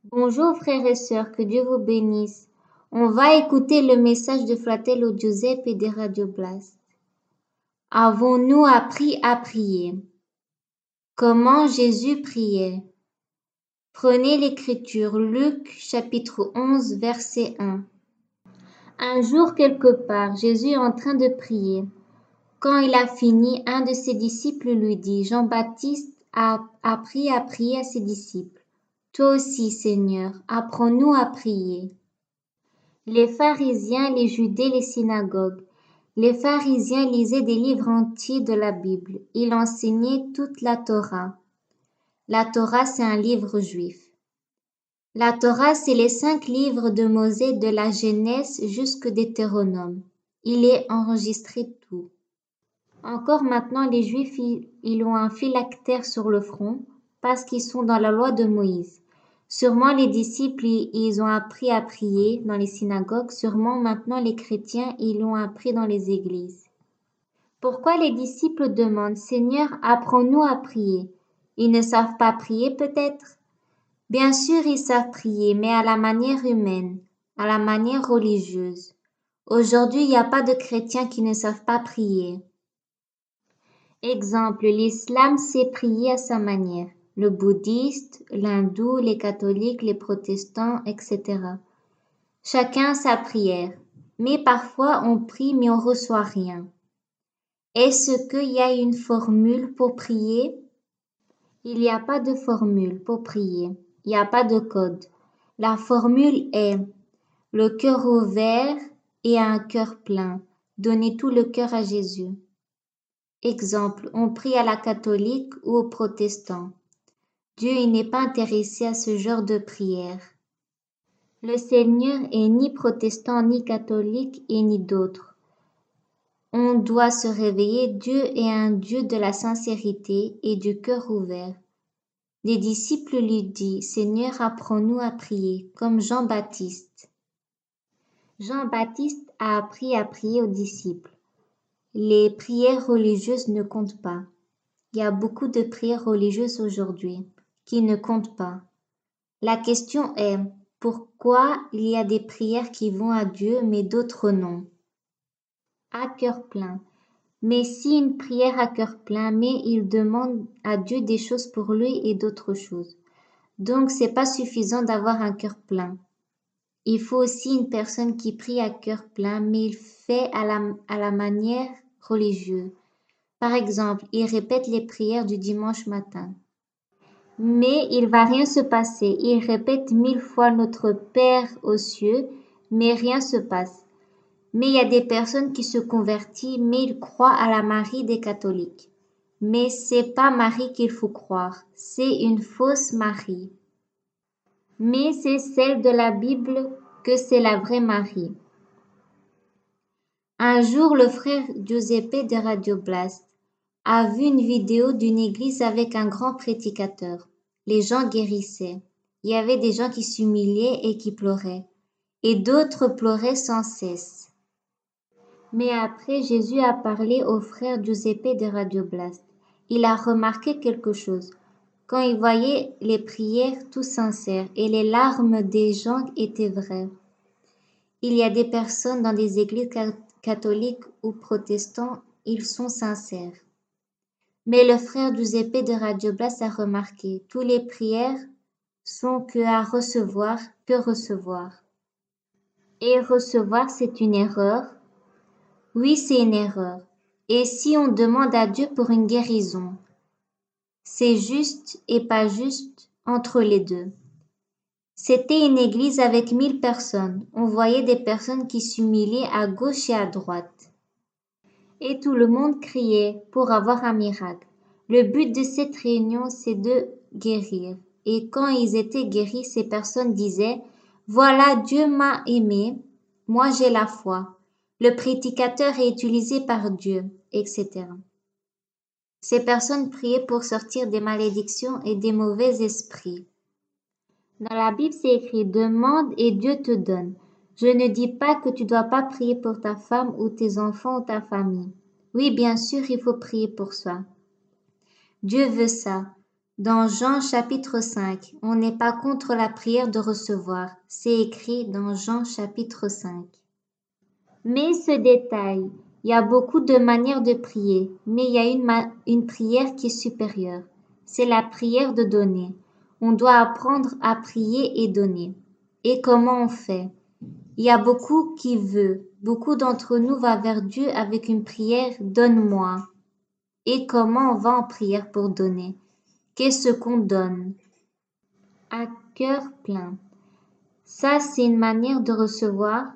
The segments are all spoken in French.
Bonjour frères et sœurs, que Dieu vous bénisse. On va écouter le message de Fratello Giuseppe de Radio Blast. Avons-nous appris à prier? Comment Jésus priait? Prenez l'écriture, Luc chapitre 11 verset 1. Un jour quelque part, Jésus est en train de prier. Quand il a fini, un de ses disciples lui dit, Jean-Baptiste a appris à prier à ses disciples. Toi aussi, Seigneur, apprends-nous à prier. Les pharisiens, les judées, les synagogues. Les pharisiens lisaient des livres entiers de la Bible. Ils enseignaient toute la Torah. La Torah, c'est un livre juif. La Torah, c'est les 5 livres de Mosée de la Genèse jusqu'au Deutéronome. Il est enregistré tout. Encore maintenant, les Juifs, ils ont un phylactère sur le front parce qu'ils sont dans la loi de Moïse. Sûrement les disciples, ils ont appris à prier dans les synagogues. Sûrement maintenant les chrétiens, ils l'ont appris dans les églises. Pourquoi les disciples demandent, Seigneur, apprends-nous à prier? Ils ne savent pas prier peut-être? Bien sûr, ils savent prier, mais à la manière humaine, à la manière religieuse. Aujourd'hui, il n'y a pas de chrétiens qui ne savent pas prier. Exemple, l'islam sait prier à sa manière. Le bouddhiste, l'hindou, les catholiques, les protestants, etc. Chacun sa prière. Mais parfois on prie mais on reçoit rien. Est-ce qu'il y a une formule pour prier? Il n'y a pas de formule pour prier. Il n'y a pas de code. La formule est le cœur ouvert et un cœur plein. Donnez tout le cœur à Jésus. Exemple, on prie à la catholique ou au protestant. Dieu il n'est pas intéressé à ce genre de prière. Le Seigneur est ni protestant, ni catholique et ni d'autres. On doit se réveiller, Dieu est un Dieu de la sincérité et du cœur ouvert. Les disciples lui disent, Seigneur, apprends-nous à prier, comme Jean-Baptiste. Jean-Baptiste a appris à prier aux disciples. Les prières religieuses ne comptent pas. Il y a beaucoup de prières religieuses aujourd'hui qui ne comptent pas. La question est, pourquoi il y a des prières qui vont à Dieu mais d'autres non? À cœur plein. Mais si une prière à cœur plein, mais il demande à Dieu des choses pour lui et d'autres choses. Donc c'est pas suffisant d'avoir un cœur plein. Il faut aussi une personne qui prie à cœur plein, mais il fait à la manière religieuse. Par exemple, il répète les prières du dimanche matin. Mais il va rien se passer. Il répète 1000 fois notre Père aux cieux, mais rien se passe. Mais il y a des personnes qui se convertissent, mais ils croient à la Marie des catholiques. Mais c'est pas Marie qu'il faut croire, c'est une fausse Marie. Mais c'est celle de la Bible que c'est la vraie Marie. Un jour, le frère Giuseppe de Radio Blast a vu une vidéo d'une église avec un grand prédicateur. Les gens guérissaient. Il y avait des gens qui s'humiliaient et qui pleuraient. Et d'autres pleuraient sans cesse. Mais après, Jésus a parlé au frère Giuseppe de Radio Blast. Il a remarqué quelque chose. Quand il voyait les prières tout sincères et les larmes des gens étaient vraies. Il y a des personnes dans des églises catholiques ou protestants, ils sont sincères. Mais le frère Giuseppe de Radio Blast a remarqué, toutes les prières sont que à recevoir, que recevoir. Et recevoir, c'est une erreur. Oui, c'est une erreur. Et si on demande à Dieu pour une guérison, c'est juste et pas juste entre les deux. C'était une église avec 1000 personnes. On voyait des personnes qui s'humiliaient à gauche et à droite. Et tout le monde criait pour avoir un miracle. Le but de cette réunion, c'est de guérir. Et quand ils étaient guéris, ces personnes disaient, voilà, Dieu m'a aimé, moi j'ai la foi. Le prédicateur est utilisé par Dieu, etc. Ces personnes priaient pour sortir des malédictions et des mauvais esprits. Dans la Bible, c'est écrit, demande et Dieu te donne. Je ne dis pas que tu dois pas prier pour ta femme ou tes enfants ou ta famille. Oui, bien sûr, il faut prier pour soi. Dieu veut ça. Dans Jean chapitre 5, on n'est pas contre la prière de recevoir. C'est écrit dans Jean chapitre 5. Mais ce détail, il y a beaucoup de manières de prier, mais il y a une prière qui est supérieure. C'est la prière de donner. On doit apprendre à prier et donner. Et comment on fait? Il y a beaucoup qui veulent. Beaucoup d'entre nous va vers Dieu avec une prière « Donne-moi ». Et comment on va en prière pour donner? Qu'est-ce qu'on donne? À cœur plein. Ça, c'est une manière de recevoir.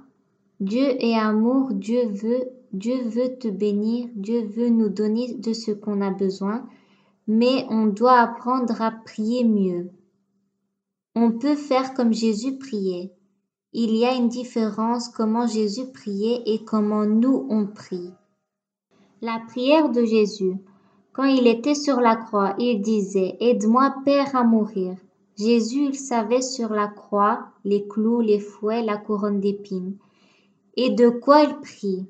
Dieu est amour, Dieu veut te bénir, Dieu veut nous donner de ce qu'on a besoin, mais on doit apprendre à prier mieux. On peut faire comme Jésus priait. Il y a une différence comment Jésus priait et comment nous on prie. La prière de Jésus. Quand il était sur la croix, il disait « Aide-moi, Père, à mourir ». Jésus, il savait sur la croix, les clous, les fouets, la couronne d'épines. Et de quoi il prie?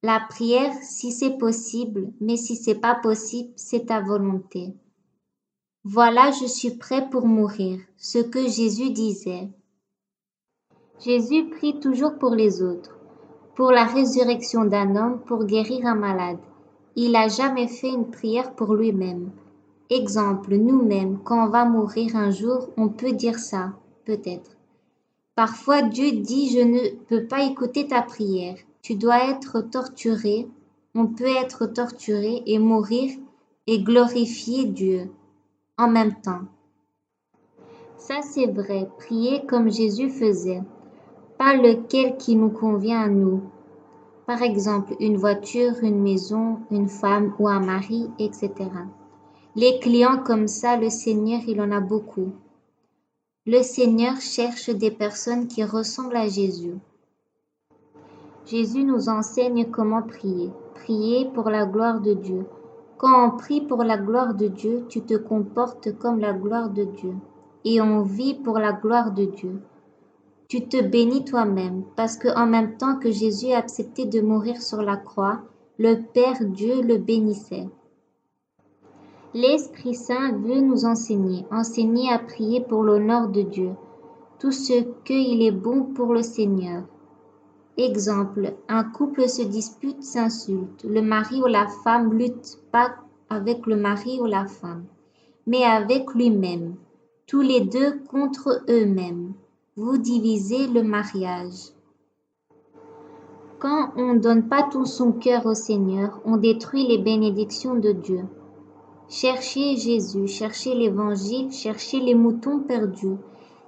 La prière, si c'est possible, mais si c'est pas possible, c'est ta volonté. Voilà, je suis prêt pour mourir, ce que Jésus disait. Jésus prie toujours pour les autres, pour la résurrection d'un homme, pour guérir un malade. Il n'a jamais fait une prière pour lui-même. Exemple, nous-mêmes, quand on va mourir un jour, on peut dire ça, peut-être. Parfois, Dieu dit « Je ne peux pas écouter ta prière. Tu dois être torturé. » On peut être torturé et mourir et glorifier Dieu en même temps. Ça, c'est vrai. Prier comme Jésus faisait. Pas lequel qui nous convient à nous. Par exemple, une voiture, une maison, une femme ou un mari, etc. Les clients comme ça, le Seigneur, il en a beaucoup. Le Seigneur cherche des personnes qui ressemblent à Jésus. Jésus nous enseigne comment prier. Prier pour la gloire de Dieu. Quand on prie pour la gloire de Dieu, tu te comportes comme la gloire de Dieu. Et on vit pour la gloire de Dieu. Tu te bénis toi-même, parce qu'en même temps que Jésus a accepté de mourir sur la croix, le Père Dieu le bénissait. L'Esprit Saint veut nous enseigner à prier pour l'honneur de Dieu, tout ce qu'il est bon pour le Seigneur. Exemple, un couple se dispute, s'insulte. Le mari ou la femme lutte pas avec le mari ou la femme, mais avec lui-même, tous les deux contre eux-mêmes. Vous divisez le mariage. Quand on ne donne pas tout son cœur au Seigneur, on détruit les bénédictions de Dieu. Cherchez Jésus, cherchez l'Évangile, cherchez les moutons perdus.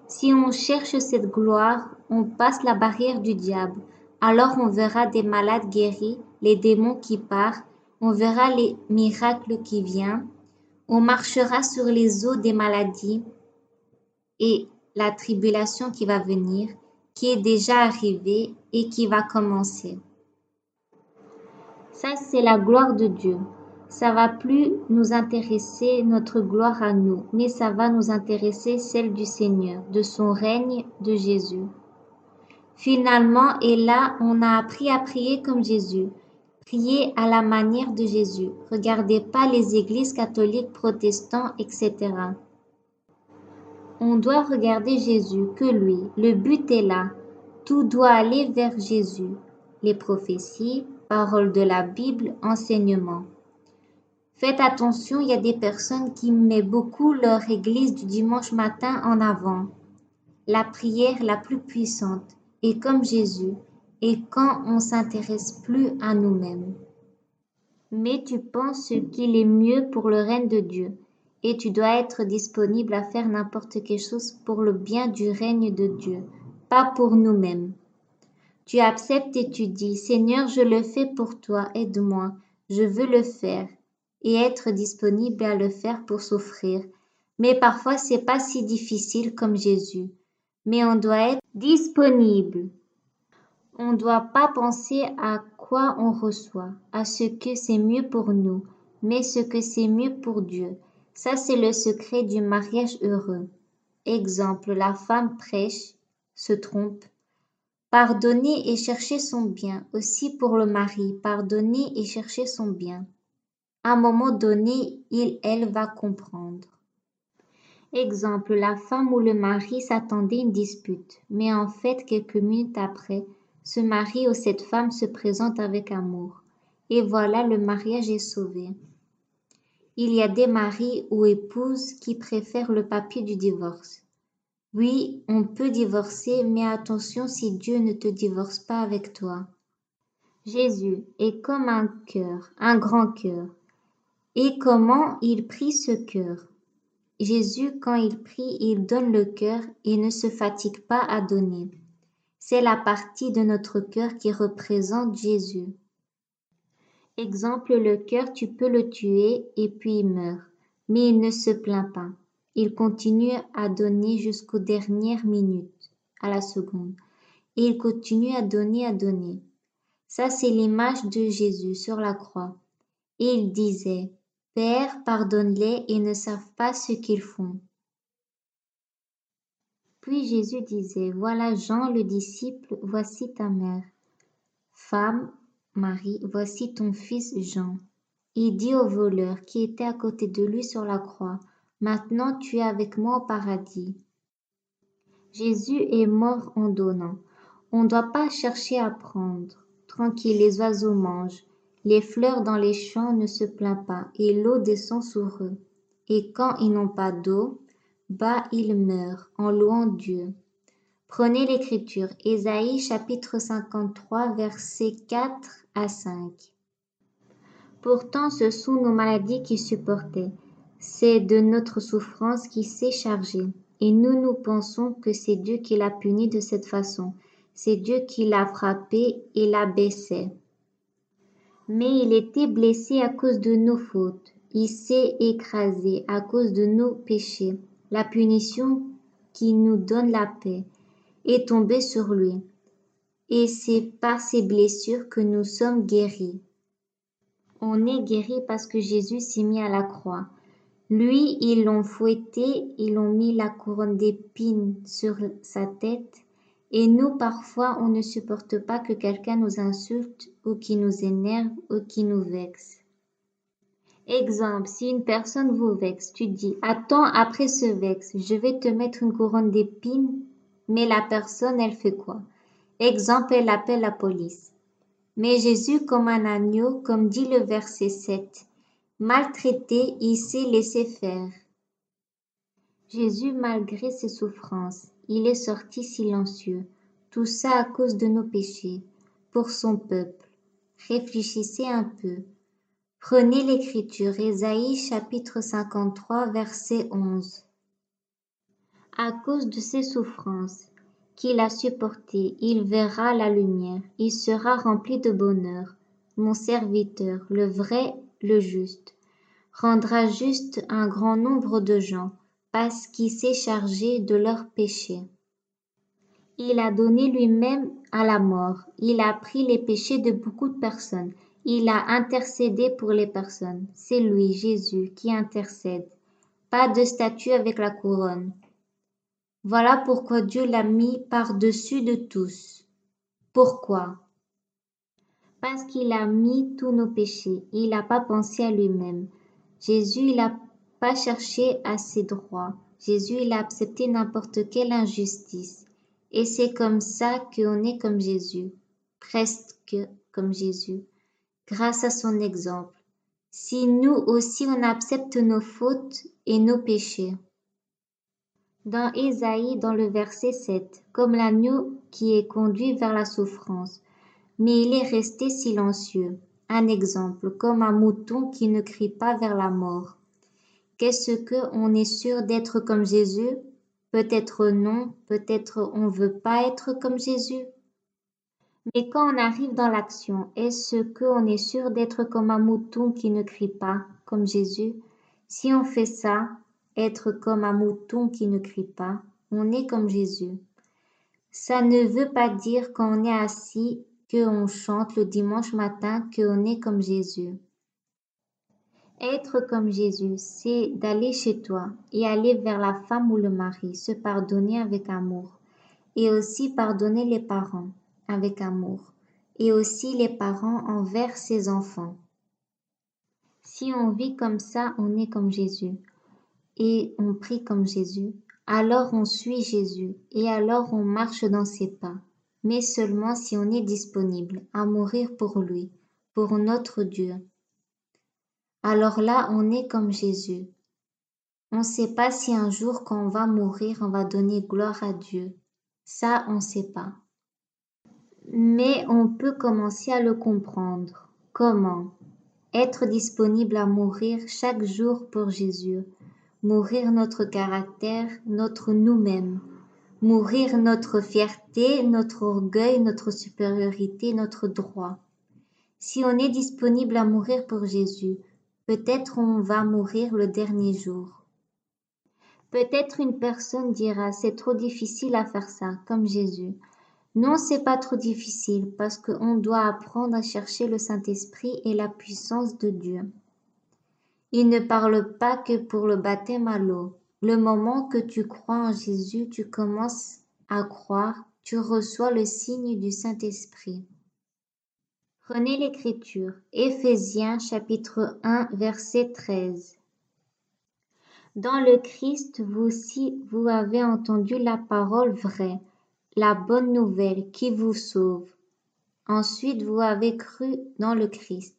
Si on cherche cette gloire, on passe la barrière du diable. Alors on verra des malades guéris, les démons qui partent, on verra les miracles qui viennent, on marchera sur les eaux des maladies et la tribulation qui va venir, qui est déjà arrivée et qui va commencer. Ça, c'est la gloire de Dieu. Ça va plus nous intéresser notre gloire à nous, mais ça va nous intéresser celle du Seigneur, de son règne, de Jésus. Finalement, et là, on a appris à prier comme Jésus. Prier à la manière de Jésus. Regardez pas les églises catholiques, protestants, etc. On doit regarder Jésus, que lui. Le but est là. Tout doit aller vers Jésus. Les prophéties, paroles de la Bible, enseignements. Faites attention, il y a des personnes qui mettent beaucoup leur église du dimanche matin en avant. La prière la plus puissante est comme Jésus et quand on s'intéresse plus à nous-mêmes. Mais tu penses ce qu'il est mieux pour le règne de Dieu et tu dois être disponible à faire n'importe quelle chose pour le bien du règne de Dieu, pas pour nous-mêmes. Tu acceptes et tu dis, Seigneur, je le fais pour toi, aide-moi, je veux le faire et être disponible à le faire pour souffrir. Mais parfois, c'est pas si difficile comme Jésus. Mais on doit être disponible. On ne doit pas penser à quoi on reçoit, à ce que c'est mieux pour nous, mais ce que c'est mieux pour Dieu. Ça, c'est le secret du mariage heureux. Exemple, la femme prêche, se trompe. Pardonner et chercher son bien, aussi pour le mari, pardonner et chercher son bien. À un moment donné, elle va comprendre. Exemple, la femme ou le mari s'attendaient à une dispute, mais en fait, quelques minutes après, ce mari ou cette femme se présente avec amour. Et voilà, le mariage est sauvé. Il y a des maris ou épouses qui préfèrent le papier du divorce. Oui, on peut divorcer, mais attention si Dieu ne te divorce pas avec toi. Jésus est comme un cœur, un grand cœur. Et comment il prie ce cœur? Jésus, quand il prie, il donne le cœur et ne se fatigue pas à donner. C'est la partie de notre cœur qui représente Jésus. Exemple, le cœur, tu peux le tuer et puis il meurt. Mais il ne se plaint pas. Il continue à donner jusqu'aux dernières minutes, à la seconde. Et il continue à donner, à donner. Ça, c'est l'image de Jésus sur la croix. Et il disait, Père, pardonne-les, ils ne savent pas ce qu'ils font. Puis Jésus disait, Voilà Jean le disciple, voici ta mère. Femme, Marie, voici ton fils Jean. Il dit au voleur qui était à côté de lui sur la croix, Maintenant tu es avec moi au paradis. Jésus est mort en donnant. On ne doit pas chercher à prendre. Tranquille, les oiseaux mangent. Les fleurs dans les champs ne se plaignent pas, et l'eau descend sur eux. Et quand ils n'ont pas d'eau, ils meurent en louant Dieu. Prenez l'Écriture, Ésaïe chapitre 53, versets 4 à 5. Pourtant, ce sont nos maladies qui supportaient. C'est de notre souffrance qui s'est chargé. Et nous pensons que c'est Dieu qui l'a puni de cette façon. C'est Dieu qui l'a frappé et l'abaissait. Mais il était blessé à cause de nos fautes. Il s'est écrasé à cause de nos péchés. La punition qui nous donne la paix est tombée sur lui. Et c'est par ses blessures que nous sommes guéris. On est guéri parce que Jésus s'est mis à la croix. Lui, ils l'ont fouetté, ils l'ont mis la couronne d'épines sur sa tête. Et nous, parfois, on ne supporte pas que quelqu'un nous insulte ou qui nous énerve ou qui nous vexe. Exemple, si une personne vous vexe, tu dis, attends, après ce vexe, je vais te mettre une couronne d'épines, mais la personne, elle fait quoi? Exemple, elle appelle la police. Mais Jésus, comme un agneau, comme dit le verset 7, maltraité, il s'est laissé faire. Jésus, malgré ses souffrances, il est sorti silencieux. Tout ça à cause de nos péchés, pour son peuple. Réfléchissez un peu. Prenez l'Écriture, Ésaïe chapitre 53, verset 11. À cause de ses souffrances qu'il a supportées, il verra la lumière, il sera rempli de bonheur. Mon serviteur, le vrai, le juste, rendra juste un grand nombre de gens, parce qu'il s'est chargé de leurs péchés. Il a donné lui-même à la mort, il a pris les péchés de beaucoup de personnes, il a intercédé pour les personnes. C'est lui, Jésus, qui intercède. Pas de statue avec la couronne. Voilà pourquoi Dieu l'a mis par-dessus de tous. Pourquoi? Parce qu'il a mis tous nos péchés. Il n'a pas pensé à lui-même. Jésus, il n'a pas cherché à ses droits. Jésus, il a accepté n'importe quelle injustice. Et c'est comme ça qu'on est comme Jésus. Presque comme Jésus. Grâce à son exemple. Si nous aussi on accepte nos fautes et nos péchés. Dans Ésaïe, dans le verset 7, comme l'agneau qui est conduit vers la souffrance, mais il est resté silencieux. Un exemple, comme un mouton qui ne crie pas vers la mort. Qu'est-ce que on est sûr d'être comme Jésus? Peut-être non, peut-être on veut pas être comme Jésus. Mais quand on arrive dans l'action, est-ce qu'on est sûr d'être comme un mouton qui ne crie pas, comme Jésus? Si on fait ça, être comme un mouton qui ne crie pas, on est comme Jésus. Ça ne veut pas dire quand on est assis, qu'on chante le dimanche matin, qu'on est comme Jésus. Être comme Jésus, c'est d'aller chez toi et aller vers la femme ou le mari, se pardonner avec amour, et aussi pardonner les parents avec amour, et aussi les parents envers ses enfants. Si on vit comme ça, on est comme Jésus. et on prie comme Jésus, alors on suit Jésus et alors on marche dans ses pas, mais seulement si on est disponible à mourir pour lui, pour notre Dieu. Alors là, on est comme Jésus. On ne sait pas si un jour quand on va mourir, on va donner gloire à Dieu. Ça, on ne sait pas. Mais on peut commencer à le comprendre. Comment? Être disponible à mourir chaque jour pour Jésus. Mourir notre caractère, notre nous-mêmes. Mourir notre fierté, notre orgueil, notre supériorité, notre droit. Si on est disponible à mourir pour Jésus, peut-être on va mourir le dernier jour. Peut-être une personne dira, c'est trop difficile à faire ça, comme Jésus. Non, c'est pas trop difficile parce qu'on doit apprendre à chercher le Saint-Esprit et la puissance de Dieu. Il ne parle pas que pour le baptême à l'eau. Le moment que tu crois en Jésus, tu commences à croire, tu reçois le signe du Saint-Esprit. Prenez l'Écriture, Éphésiens chapitre 1, verset 13. Dans le Christ, vous aussi, vous avez entendu la parole vraie, la bonne nouvelle qui vous sauve. Ensuite, vous avez cru dans le Christ,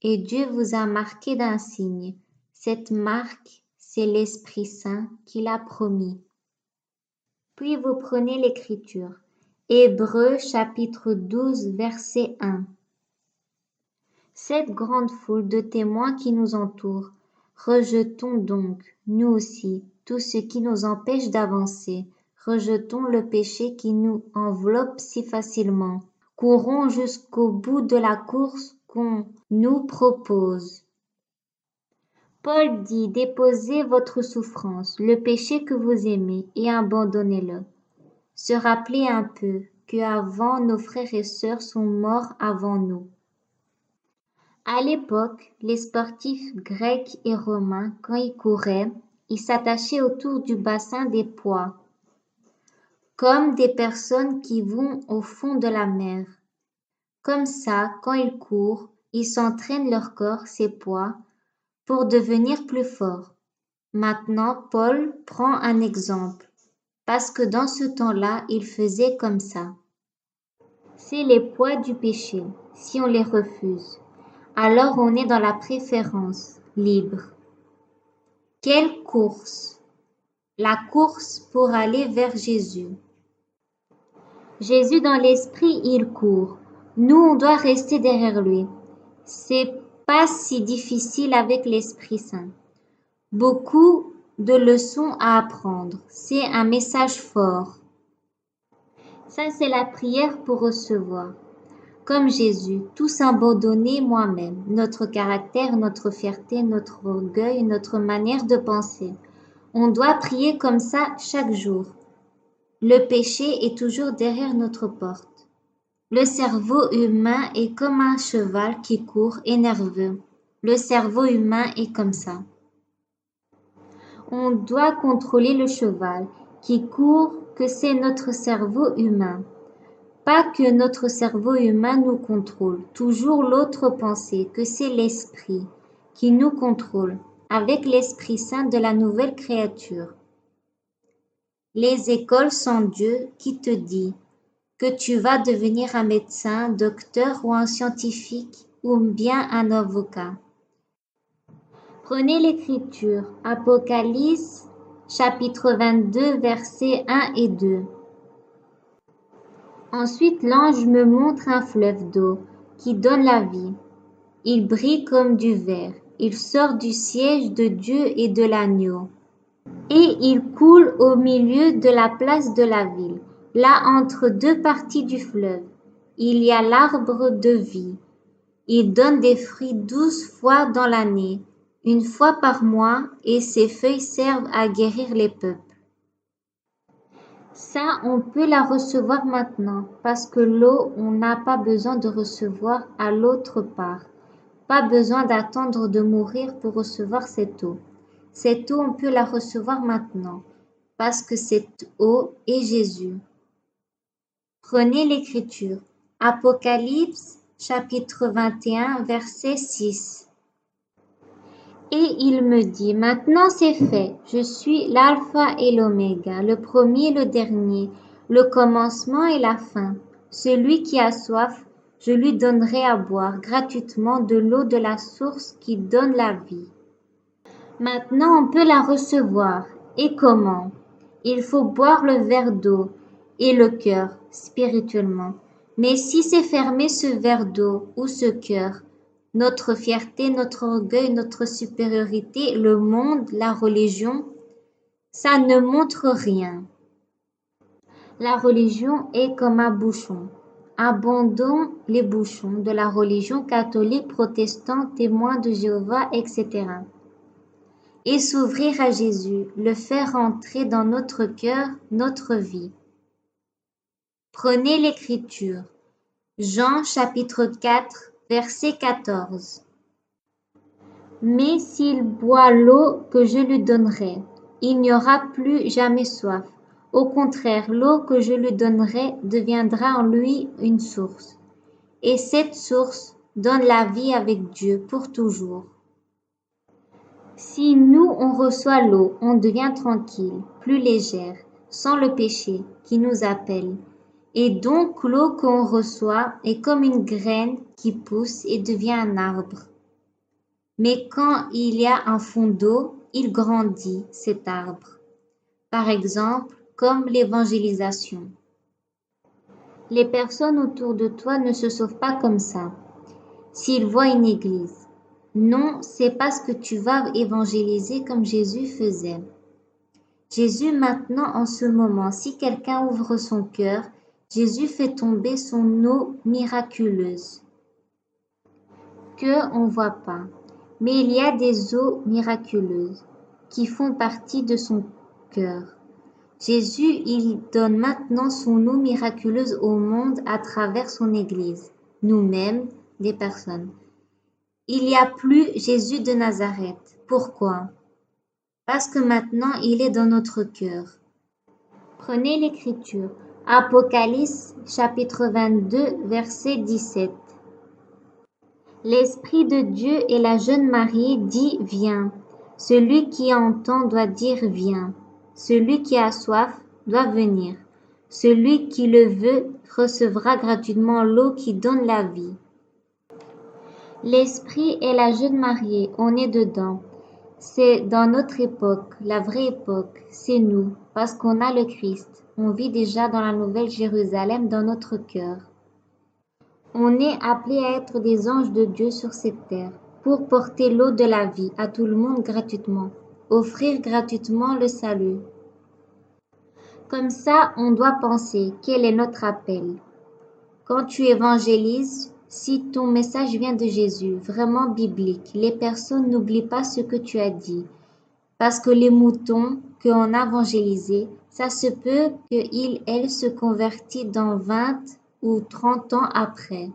et Dieu vous a marqué d'un signe. Cette marque, c'est l'Esprit Saint qu'il a promis. Puis vous prenez l'Écriture. Hébreux chapitre 12, verset 1. Cette grande foule de témoins qui nous entoure, rejetons donc, nous aussi, tout ce qui nous empêche d'avancer. Rejetons le péché qui nous enveloppe si facilement. Courons jusqu'au bout de la course qu'on nous propose. Paul dit, déposez votre souffrance, le péché que vous aimez, et abandonnez-le. Se rappeler un peu que avant nos frères et sœurs sont morts avant nous. À l'époque, les sportifs grecs et romains, quand ils couraient, ils s'attachaient autour du bassin des poids, comme des personnes qui vont au fond de la mer. Comme ça, quand ils courent, ils s'entraînent leur corps, ces poids, pour devenir plus forts. Maintenant, Paul prend un exemple, parce que dans ce temps-là, il faisait comme ça. C'est les poids du péché, si on les refuse. Alors on est dans la préférence, libre. Quelle course? La course pour aller vers Jésus. Jésus dans l'esprit, il court. Nous, on doit rester derrière lui. C'est pas si difficile avec l'Esprit Saint. Beaucoup de leçons à apprendre. C'est un message fort. Ça, c'est la prière pour recevoir. Comme Jésus, tous abandonner moi-même, notre caractère, notre fierté, notre orgueil, notre manière de penser. On doit prier comme ça chaque jour. Le péché est toujours derrière notre porte. Le cerveau humain est comme un cheval qui court et nerveux. Le cerveau humain est comme ça. On doit contrôler le cheval qui court, que c'est notre cerveau humain. Pas que notre cerveau humain nous contrôle, toujours l'autre pensée, que c'est l'esprit qui nous contrôle, avec l'Esprit Saint de la nouvelle créature. Les écoles sont Dieu qui te dit que tu vas devenir un médecin, docteur ou un scientifique ou bien un avocat. Prenez l'Écriture, Apocalypse chapitre 22 versets 1 et 2. Ensuite l'ange me montre un fleuve d'eau qui donne la vie. Il brille comme du verre. Il sort du siège de Dieu et de l'agneau. Et il coule au milieu de la place de la ville. Là, entre deux parties du fleuve, il y a l'arbre de vie. Il donne des fruits 12 fois dans l'année, une fois par mois, et ses feuilles servent à guérir les peuples. Ça, on peut la recevoir maintenant, parce que l'eau, on n'a pas besoin de recevoir à l'autre part. Pas besoin d'attendre de mourir pour recevoir cette eau. Cette eau, on peut la recevoir maintenant, parce que cette eau est Jésus. Prenez l'Écriture. Apocalypse, chapitre 21, verset 6. Et il me dit, maintenant c'est fait, je suis l'alpha et l'oméga, le premier et le dernier, le commencement et la fin. Celui qui a soif, je lui donnerai à boire gratuitement de l'eau de la source qui donne la vie. Maintenant on peut la recevoir. Et comment? Il faut boire le verre d'eau et le cœur, spirituellement. Mais si c'est fermé ce verre d'eau ou ce cœur, notre fierté, notre orgueil, notre supériorité, le monde, la religion, ça ne montre rien. La religion est comme un bouchon. Abandonnons les bouchons de la religion catholique, protestante, témoin de Jéhovah, etc. Et s'ouvrir à Jésus, le faire entrer dans notre cœur, notre vie. Prenez l'Écriture. Jean chapitre 4, verset 14. Mais s'il boit l'eau que je lui donnerai, il n'y aura plus jamais soif. Au contraire, l'eau que je lui donnerai deviendra en lui une source. Et cette source donne la vie avec Dieu pour toujours. Si nous, on reçoit l'eau, on devient tranquille, plus légère, sans le péché qui nous appelle. Et donc l'eau qu'on reçoit est comme une graine qui pousse et devient un arbre. Mais quand il y a un fond d'eau, il grandit, cet arbre. Par exemple, comme l'évangélisation. Les personnes autour de toi ne se sauvent pas comme ça, s'ils voient une église. Non, c'est parce que tu vas évangéliser comme Jésus faisait. Jésus maintenant, en ce moment, si quelqu'un ouvre son cœur, Jésus fait tomber son eau miraculeuse, que on voit pas. Mais il y a des eaux miraculeuses qui font partie de son cœur. Jésus, il donne maintenant son eau miraculeuse au monde à travers son Église, nous-mêmes, les personnes. Il n'y a plus Jésus de Nazareth. Pourquoi? Parce que maintenant, il est dans notre cœur. Prenez l'Écriture. Apocalypse, chapitre 22, verset 17. L'Esprit de Dieu et la jeune mariée dit « Viens ». Celui qui entend doit dire « Viens ». Celui qui a soif doit venir. Celui qui le veut recevra gratuitement l'eau qui donne la vie. L'Esprit et la jeune mariée, on est dedans. C'est dans notre époque, la vraie époque, c'est nous, parce qu'on a le Christ. On vit déjà dans la Nouvelle Jérusalem dans notre cœur. On est appelé à être des anges de Dieu sur cette terre, pour porter l'eau de la vie à tout le monde gratuitement, offrir gratuitement le salut. Comme ça, on doit penser quel est notre appel. Quand tu évangélises, si ton message vient de Jésus, vraiment biblique, les personnes n'oublient pas ce que tu as dit. Parce que les moutons qu'on a évangélisés, ça se peut qu'ils, elles se convertissent dans 20 ou 30 ans après.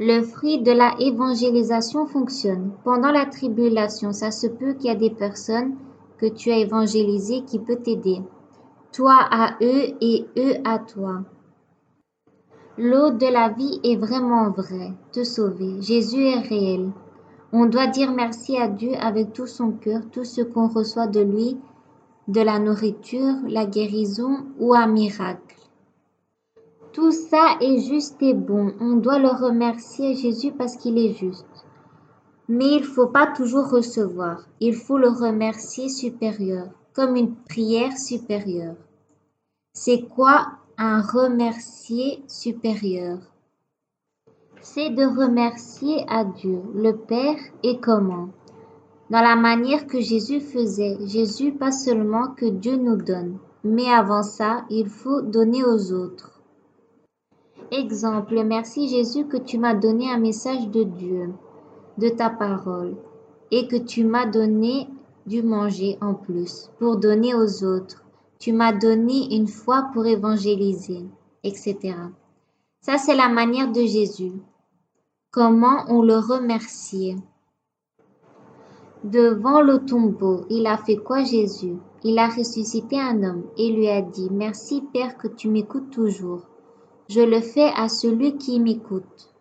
Le fruit de la évangélisation fonctionne. Pendant la tribulation, ça se peut qu'il y a des personnes que tu as évangélisées qui peuvent t'aider. Toi à eux et eux à toi. L'eau de la vie est vraiment vraie, te sauver. Jésus est réel. On doit dire merci à Dieu avec tout son cœur, tout ce qu'on reçoit de lui, de la nourriture, la guérison ou un miracle. Tout ça est juste et bon. On doit le remercier Jésus parce qu'il est juste. Mais il ne faut pas toujours recevoir. Il faut le remercier supérieur, comme une prière supérieure. C'est quoi un remercier supérieur? C'est de remercier à Dieu, le Père, et comment? Dans la manière que Jésus faisait. Jésus, pas seulement que Dieu nous donne, mais avant ça, il faut donner aux autres. Exemple, merci Jésus que tu m'as donné un message de Dieu, de ta parole, et que tu m'as donné du manger en plus, pour donner aux autres. Tu m'as donné une foi pour évangéliser, etc. Ça, c'est la manière de Jésus. Comment on le remerciait. Devant le tombeau, il a fait quoi Jésus? Il a ressuscité un homme et lui a dit, merci Père que tu m'écoutes toujours. Je le fais à celui qui m'écoute,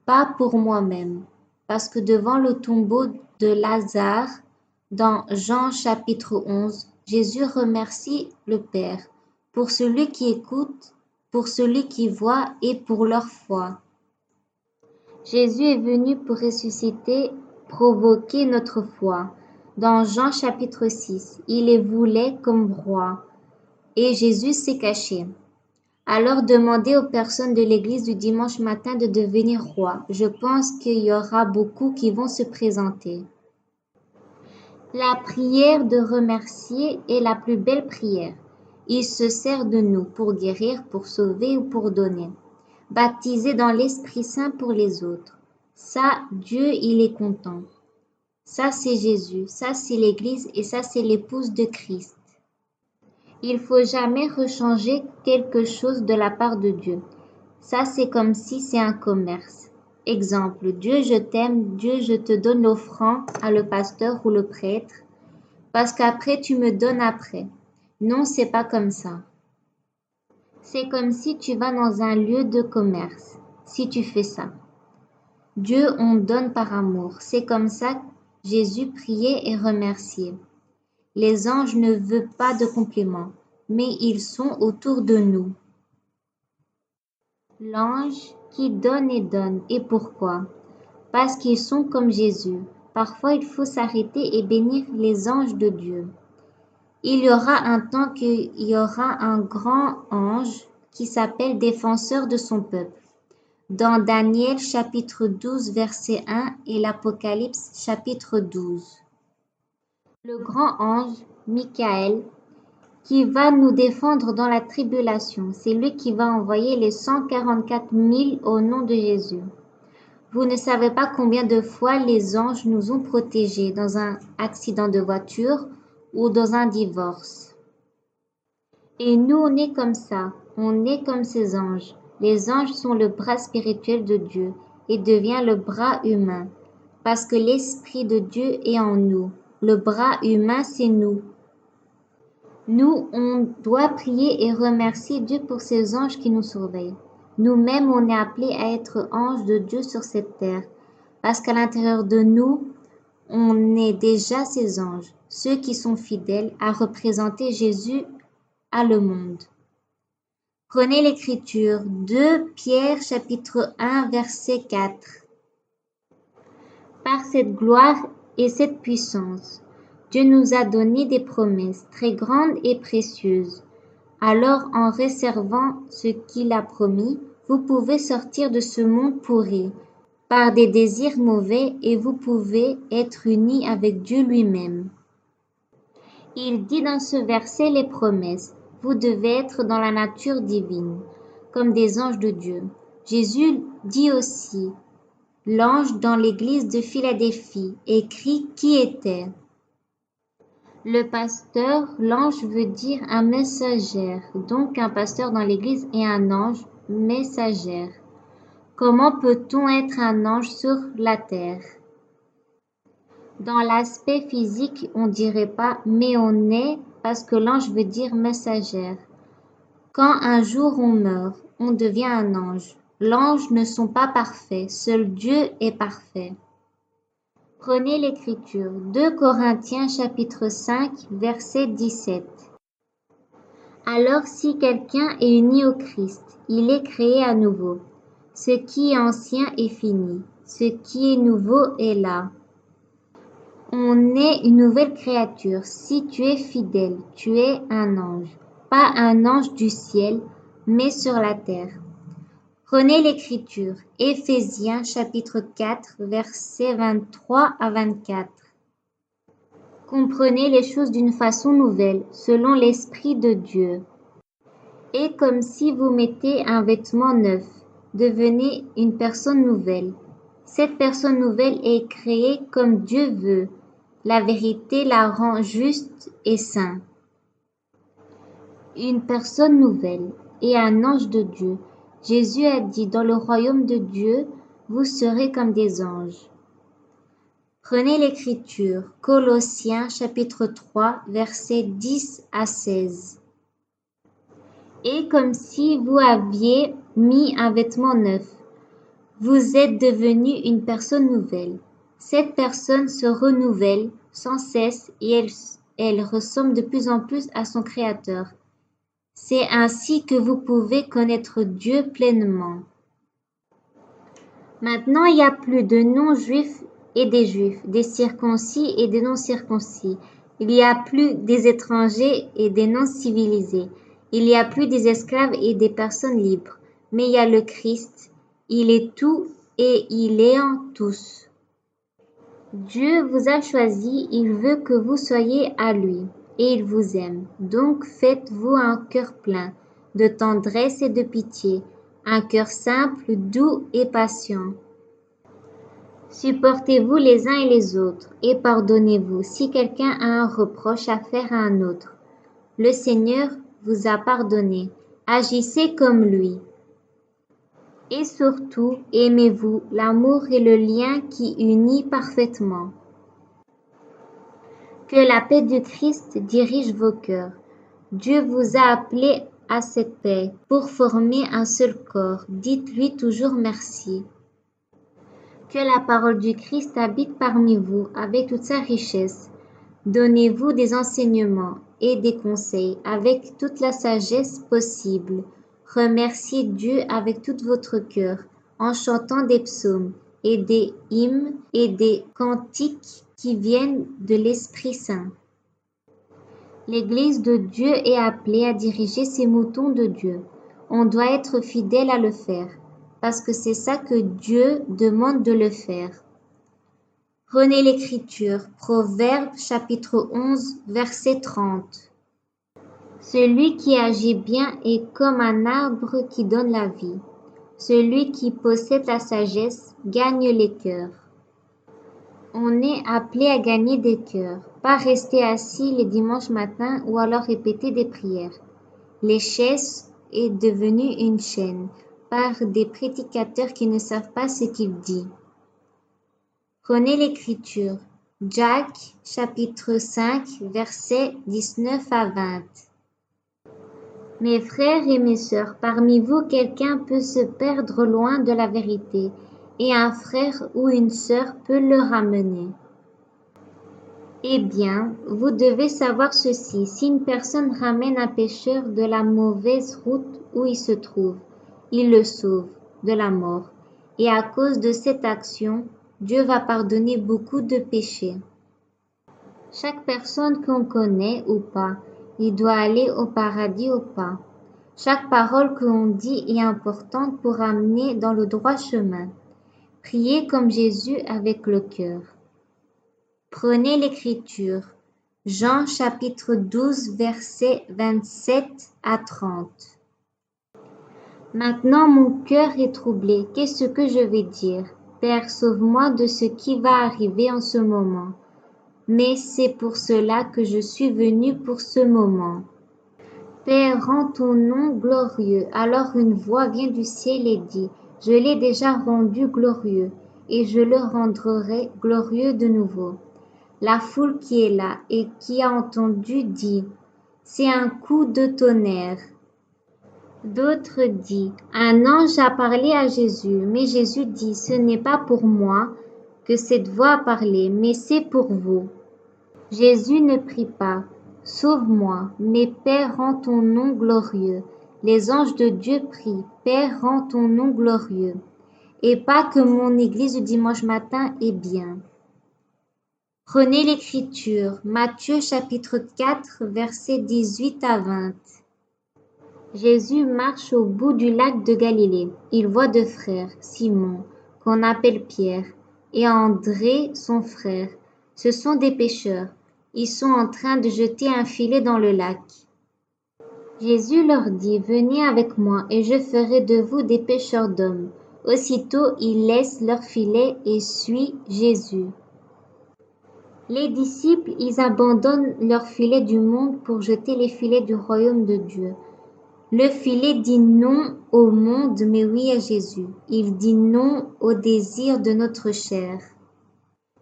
pas pour moi-même. parce que devant le tombeau de Lazare, dans Jean chapitre 11, Jésus remercie le Père pour celui qui écoute, pour celui qui voit et pour leur foi. Jésus est venu pour ressusciter, provoquer notre foi. Dans Jean chapitre 6, il les voulait comme roi et Jésus s'est caché. Alors demandez aux personnes de l'église du dimanche matin de devenir roi. Je pense qu'il y aura beaucoup qui vont se présenter. La prière de remercier est la plus belle prière. Il se sert de nous pour guérir, pour sauver ou pour donner. Baptisé dans l'Esprit Saint pour les autres. Ça, Dieu, il est content. Ça, c'est Jésus. Ça, c'est l'Église et ça, c'est l'épouse de Christ. Il faut jamais rechanger quelque chose de la part de Dieu. Ça, c'est comme si c'est un commerce. Exemple, Dieu, je t'aime, Dieu, je te donne l'offrande à le pasteur ou le prêtre, parce qu'après, tu me donnes après. Non, c'est pas comme ça. C'est comme si tu vas dans un lieu de commerce, si tu fais ça. Dieu, on donne par amour. C'est comme ça que Jésus priait et remerciait. Les anges ne veulent pas de compliments, mais ils sont autour de nous. L'ange qui donne et donne. Et pourquoi? Parce qu'ils sont comme Jésus. Parfois, il faut s'arrêter et bénir les anges de Dieu. Il y aura un temps qu'il y aura un grand ange qui s'appelle défenseur de son peuple. Dans Daniel chapitre 12 verset 1 et l'Apocalypse chapitre 12. Le grand ange, Michael, qui va nous défendre dans la tribulation. C'est lui qui va envoyer les 144 000 au nom de Jésus. Vous ne savez pas combien de fois les anges nous ont protégés dans un accident de voiture ou dans un divorce. Et nous, on est comme ça. On est comme ces anges. Les anges sont le bras spirituel de Dieu et devient le bras humain. Parce que l'Esprit de Dieu est en nous. Le bras humain, c'est nous. Nous, on doit prier et remercier Dieu pour ces anges qui nous surveillent. Nous-mêmes, on est appelés à être anges de Dieu sur cette terre. Parce qu'à l'intérieur de nous, on est déjà ces anges, ceux qui sont fidèles à représenter Jésus à le monde. Prenez l'Écriture, 2 Pierre chapitre 1 verset 4. Par cette gloire et cette puissance, Dieu nous a donné des promesses très grandes et précieuses. Alors, en réservant ce qu'il a promis, vous pouvez sortir de ce monde pourri par des désirs mauvais et vous pouvez être unis avec Dieu lui-même. Il dit dans ce verset les promesses. Vous devez être dans la nature divine, comme des anges de Dieu. Jésus dit aussi, l'ange dans l'église de Philadelphie écrit qui était. Le pasteur, l'ange veut dire un messager, donc un pasteur dans l'église est un ange messager. Comment peut-on être un ange sur la terre? Dans l'aspect physique, on dirait pas, mais on est parce que l'ange veut dire messager. Quand un jour on meurt, on devient un ange. L'ange ne sont pas parfaits, seul Dieu est parfait. Prenez l'Écriture, 2 Corinthiens chapitre 5 verset 17. Alors si quelqu'un est uni au Christ, il est créé à nouveau. Ce qui est ancien est fini, ce qui est nouveau est là. On est une nouvelle créature. Si tu es fidèle, tu es un ange. Pas un ange du ciel, mais sur la terre. Prenez l'Écriture, Éphésiens chapitre 4, versets 23 à 24. Comprenez les choses d'une façon nouvelle, selon l'Esprit de Dieu. Et comme si vous mettez un vêtement neuf, devenez une personne nouvelle. Cette personne nouvelle est créée comme Dieu veut. La vérité la rend juste et sainte. Une personne nouvelle et un ange de Dieu. Jésus a dit, dans le royaume de Dieu, vous serez comme des anges. Prenez l'Écriture, Colossiens chapitre 3, versets 10 à 16. Et comme si vous aviez mis un vêtement neuf, Vous êtes devenu une personne nouvelle. Cette personne se renouvelle sans cesse et elle ressemble de plus en plus à son Créateur. C'est ainsi que vous pouvez connaître Dieu pleinement. Maintenant, il n'y a plus de non-juifs et des juifs, des circoncis et des non-circoncis. Il n'y a plus des étrangers et des non-civilisés. Il n'y a plus des esclaves et des personnes libres. Mais il y a le Christ. Il est tout et il est en tous. Dieu vous a choisi, il veut que vous soyez à lui et il vous aime. Donc faites-vous un cœur plein de tendresse et de pitié, un cœur simple, doux et patient. Supportez-vous les uns et les autres et pardonnez-vous si quelqu'un a un reproche à faire à un autre. Le Seigneur vous a pardonné. Agissez comme lui. Et surtout, aimez-vous, l'amour est le lien qui unit parfaitement. Que la paix du Christ dirige vos cœurs. Dieu vous a appelé à cette paix pour former un seul corps. Dites-lui toujours merci. Que la parole du Christ habite parmi vous avec toute sa richesse. Donnez-vous des enseignements et des conseils avec toute la sagesse possible. Remerciez Dieu avec tout votre cœur en chantant des psaumes et des hymnes et des cantiques qui viennent de l'Esprit Saint. L'Église de Dieu est appelée à diriger ses moutons de Dieu. On doit être fidèle à le faire, parce que c'est ça que Dieu demande de le faire. Prenez l'Écriture, Proverbes chapitre 11, verset 30. Celui qui agit bien est comme un arbre qui donne la vie. Celui qui possède la sagesse gagne les cœurs. On est appelé à gagner des cœurs, pas rester assis les dimanches matins ou alors répéter des prières. Les chaises est devenue une chaîne par des prédicateurs qui ne savent pas ce qu'ils disent. Prenez l'Écriture, Jacques chapitre 5, versets 19 à 20. Mes frères et mes sœurs, parmi vous, quelqu'un peut se perdre loin de la vérité, et un frère ou une sœur peut le ramener. Eh bien, vous devez savoir ceci, si une personne ramène un pécheur de la mauvaise route où il se trouve, il le sauve de la mort, et à cause de cette action, Dieu va pardonner beaucoup de péchés. Chaque personne qu'on connaît ou pas, il doit aller au paradis ou pas. Chaque parole qu'on dit est importante pour amener dans le droit chemin. Priez comme Jésus avec le cœur. Prenez l'Écriture. Jean chapitre 12, versets 27 à 30. Maintenant mon cœur est troublé. Qu'est-ce que je vais dire? Père, sauve-moi de ce qui va arriver en ce moment. Mais c'est pour cela que je suis venu pour ce moment. Père, rends ton nom glorieux. Alors une voix vient du ciel et dit, je l'ai déjà rendu glorieux, et je le rendrai glorieux de nouveau. La foule qui est là et qui a entendu dit, c'est un coup de tonnerre. D'autres disent, un ange a parlé à Jésus, mais Jésus dit, ce n'est pas pour moi que cette voix a parlé, mais c'est pour vous. Jésus ne prie pas, sauve-moi, mais Père, rends ton nom glorieux. Les anges de Dieu prient, Père, rends ton nom glorieux. Et pas que mon église du dimanche matin est bien. Prenez l'Écriture, Matthieu chapitre 4, versets 18 à 20. Jésus marche au bout du lac de Galilée. Il voit deux frères, Simon, qu'on appelle Pierre, et André, son frère. Ce sont des pêcheurs. Ils sont en train de jeter un filet dans le lac. Jésus leur dit, venez avec moi et je ferai de vous des pêcheurs d'hommes. Aussitôt, ils laissent leur filet et suivent Jésus. Les disciples, ils abandonnent leur filet du monde pour jeter les filets du royaume de Dieu. Le filet dit non au monde, mais oui à Jésus. Il dit non au désir de notre chair.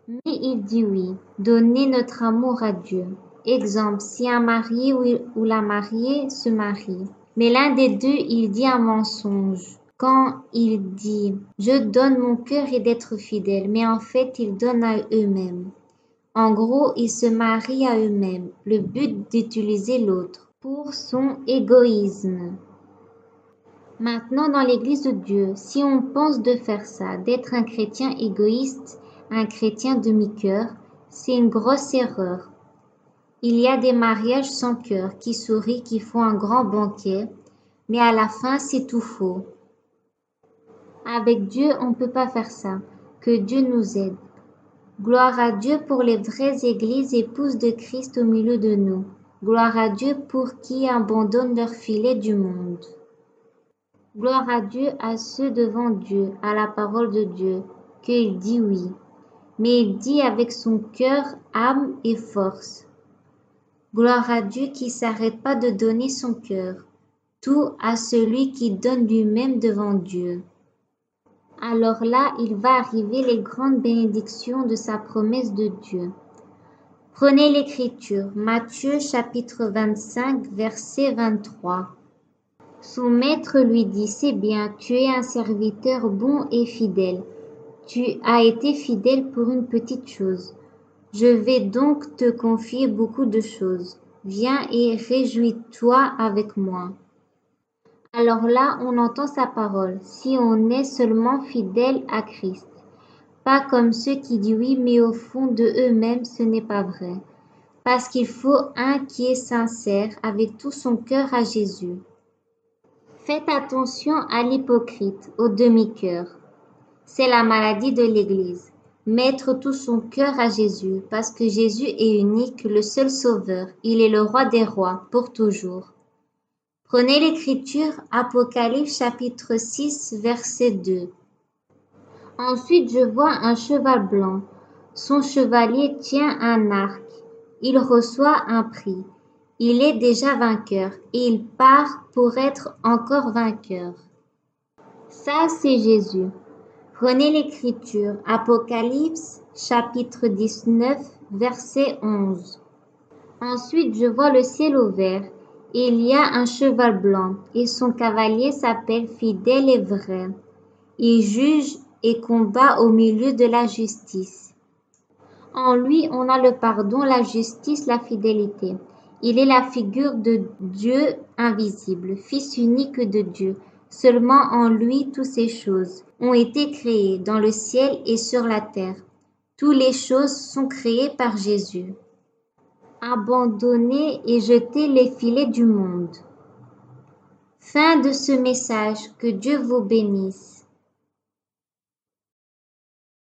Mais il dit oui, donner notre amour à Dieu. Exemple, si un marié ou la mariée se marie, mais l'un des deux, il dit un mensonge, quand il dit « Je donne mon cœur et d'être fidèle », mais en fait, ils donnent à eux-mêmes. En gros, ils se marient à eux-mêmes, le but d'utiliser l'autre pour son égoïsme. Maintenant, dans l'Église de Dieu, si on pense de faire ça, d'être un chrétien égoïste, un chrétien demi-cœur, c'est une grosse erreur. Il y a des mariages sans cœur qui sourient, qui font un grand banquet, mais à la fin, c'est tout faux. Avec Dieu, on ne peut pas faire ça. Que Dieu nous aide. Gloire à Dieu pour les vraies églises épouses de Christ au milieu de nous. Gloire à Dieu pour qui abandonnent leur filet du monde. Gloire à Dieu à ceux devant Dieu, à la parole de Dieu, qu'il dit oui. Mais il dit avec son cœur, âme et force. Gloire à Dieu qui ne s'arrête pas de donner son cœur. Tout à celui qui donne lui-même devant Dieu. Alors là, il va arriver les grandes bénédictions de sa promesse de Dieu. Prenez l'Écriture, Matthieu chapitre 25, verset 23. Son maître lui dit, c'est bien, tu es un serviteur bon et fidèle. Tu as été fidèle pour une petite chose. Je vais donc te confier beaucoup de choses. Viens et réjouis-toi avec moi. Alors là, on entend sa parole, si on est seulement fidèle à Christ. Pas comme ceux qui disent oui, mais au fond de eux-mêmes, ce n'est pas vrai. Parce qu'il faut un qui est sincère avec tout son cœur à Jésus. Faites attention à l'hypocrite, au demi-cœur. C'est la maladie de l'Église. Mettre tout son cœur à Jésus, parce que Jésus est unique, le seul sauveur. Il est le roi des rois, pour toujours. Prenez l'Écriture, Apocalypse chapitre 6, verset 2. Ensuite, je vois un cheval blanc. Son chevalier tient un arc. Il reçoit un prix. Il est déjà vainqueur et il part pour être encore vainqueur. Ça, c'est Jésus. Prenez l'Écriture, Apocalypse chapitre 19, verset 11. Ensuite, je vois le ciel ouvert. Et il y a un cheval blanc, et son cavalier s'appelle Fidèle et Vrai. Il juge et combat au milieu de la justice. En lui, on a le pardon, la justice, la fidélité. Il est la figure de Dieu invisible, Fils unique de Dieu. Seulement en lui, toutes ces choses ont été créées dans le ciel et sur la terre. Toutes les choses sont créées par Jésus. Abandonnez et jetez les filets du monde. Fin de ce message. Que Dieu vous bénisse.